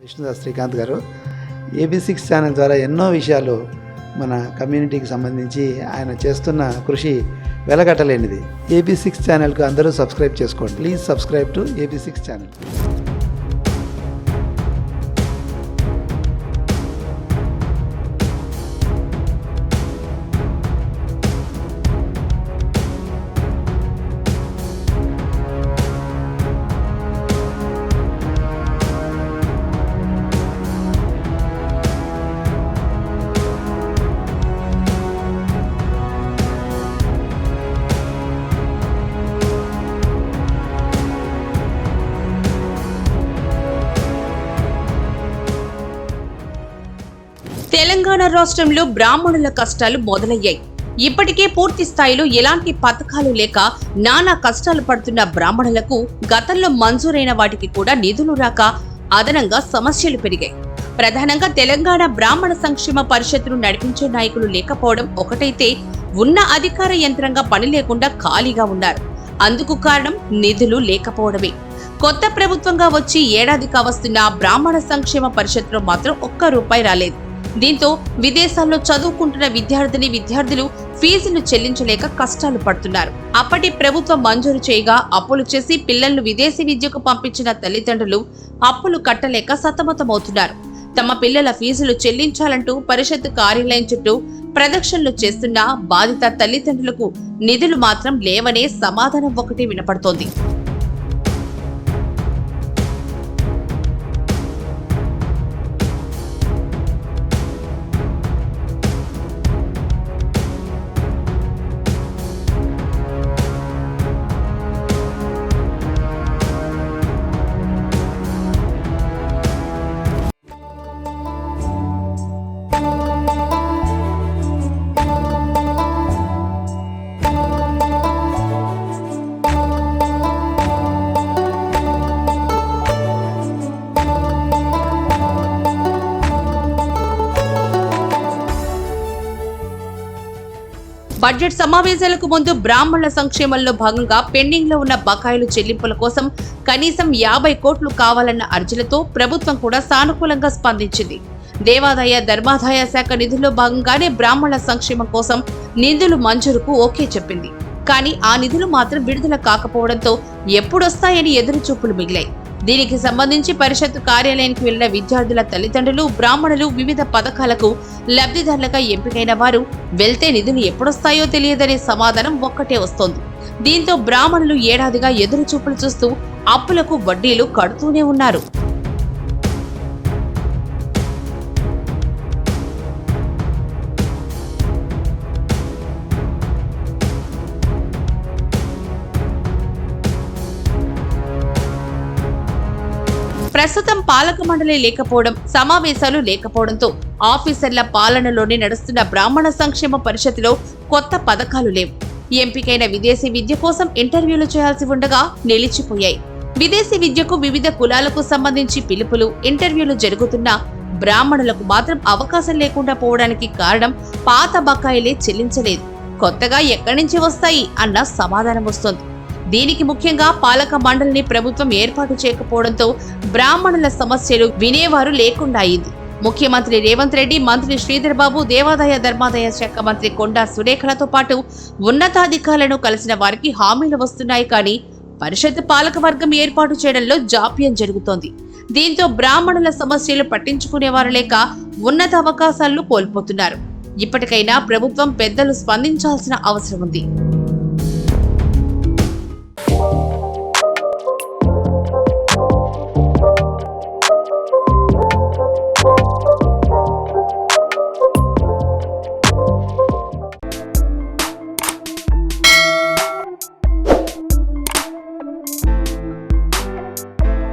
విష్ణుదాస్ శ్రీకాంత్ గారు AB6 channel ద్వారా ఎన్నో విషయాలు మన కమ్యూనిటీకి సంబంధించి ఆయన చేస్తున్న కృషి వెలగట్టలేనిది. AB6 ఛానల్కు అందరూ సబ్స్క్రైబ్ చేసుకోండి. Please subscribe to AB6 channel. Telangana రాష్ట్రంలో బ్రాహ్మణుల కష్టాలు మొదలయ్యాయి. ఇప్పటికే పూర్తి స్థాయిలో ఎలాంటి పథకాలు లేక నానా కష్టాలు పడుతున్న బ్రాహ్మణులకు గతంలో మంజూరైన వాటికి కూడా నిధులు రాక అదనంగా సమస్యలు పెరిగాయి. ప్రధానంగా తెలంగాణ బ్రాహ్మణ సంక్షేమ పరిషత్తును నడిపించే నాయకులు లేకపోవడం ఒకటైతే, ఉన్న అధికార యంత్రంగా పని లేకుండా ఖాళీగా ఉన్నారు. అందుకు కారణం నిధులు లేకపోవడమే. కొత్త ప్రభుత్వంగా వచ్చి ఏడాది కావస్తున్న బ్రాహ్మణ సంక్షేమ పరిషత్తులో మాత్రం ఒక్క రూపాయి రాలేదు. దీంతో విదేశాల్లో చదువుకుంటున్న విద్యార్థులు ఫీజులు చెల్లించలేక కష్టాలు పడుతున్నారు. అప్పటి ప్రభుత్వం మంజూరు చేయగా అప్పులు చేసి పిల్లలను విదేశీ విద్యకు పంపించిన తల్లిదండ్రులు అప్పులు కట్టలేక సతమతమవుతున్నారు. తమ పిల్లల ఫీజులు చెల్లించాలంటూ పరిషత్ కార్యాలయం చుట్టూ ప్రదక్షిణలు చేస్తున్న బాధిత తల్లిదండ్రులకు నిధులు మాత్రం లేవనే సమాధానం ఒకటి వినపడుతోంది. బడ్జెట్ సమావేశాలకు ముందు బ్రాహ్మణుల సంక్షేమంలో భాగంగా పెండింగ్ లో ఉన్న బకాయిలు చెల్లింపుల కోసం కనీసం 50 కోట్లు కావాలన్న అర్జీలతో ప్రభుత్వం కూడా సానుకూలంగా స్పందించింది. దేవాదాయ ధర్మాదాయ శాఖ నిధుల్లో భాగంగానే బ్రాహ్మణుల సంక్షేమం కోసం నిధులు మంజూరుకు ఓకే చెప్పింది. కానీ ఆ నిధులు మాత్రం విడుదల కాకపోవడంతో ఎప్పుడొస్తాయని ఎదురుచూపులు మిగిలాయి. దీనికి సంబంధించి పరిషత్ కార్యాలయానికి వెళ్లిన విద్యార్థుల తల్లిదండ్రులు, బ్రాహ్మణులు వివిధ పథకాలకు లబ్ధిదారులుగా ఎంపికైన వారు వెళ్తే నిధులు ఎప్పుడొస్తాయో తెలియదనే సమాధానం ఒక్కటే వస్తోంది. దీంతో బ్రాహ్మణులు ఏడాదిగా ఎదురుచూపులు చూస్తూ అప్పులకు వడ్డీలు కడుతూనే ఉన్నారు. ప్రస్తుతం పాలక మండలి లేకపోవడం, సమావేశాలు లేకపోవడంతో ఆఫీసర్ల పాలనలోనే నడుస్తున్న బ్రాహ్మణ సంక్షేమ పరిషత్తులో కొత్త పథకాలు లేవు. ఎంపికైన విదేశీ విద్య కోసం ఇంటర్వ్యూలు చేయాల్సి ఉండగా నిలిచిపోయాయి. విదేశీ విద్యకు వివిధ కులాలకు సంబంధించి పిలుపులు, ఇంటర్వ్యూలు జరుగుతున్నా బ్రాహ్మణులకు మాత్రం అవకాశం లేకుండా పోవడానికి కారణం పాత బకాయిలే చెల్లించలేదు, కొత్తగా ఎక్కడి నుంచి వస్తాయి అన్న సమాధానం వస్తోంది. దీనికి ముఖ్యంగా పాలక మండలిని ప్రభుత్వం ఏర్పాటు చేయకపోవడంతో బ్రాహ్మణుల సమస్యలు వినేవారు లేకుండా అయింది. ముఖ్యమంత్రి రేవంత్ రెడ్డి, మంత్రి శ్రీధర్ బాబు, దేవాదాయ ధర్మాదాయ శాఖ మంత్రి కొండా సురేఖలతో పాటు ఉన్నతాధికారులను కలిసిన వారికి హామీలు వస్తున్నాయి, కానీ పరిషత్ పాలక వర్గం ఏర్పాటు చేయడంలో జాప్యం జరుగుతోంది. దీంతో బ్రాహ్మణుల సమస్యలు పట్టించుకునేవారు లేక ఉన్నత అవకాశాలను కోల్పోతున్నారు. ఇప్పటికైనా ప్రభుత్వం పెద్దలు స్పందించాల్సిన అవసరం ఉంది.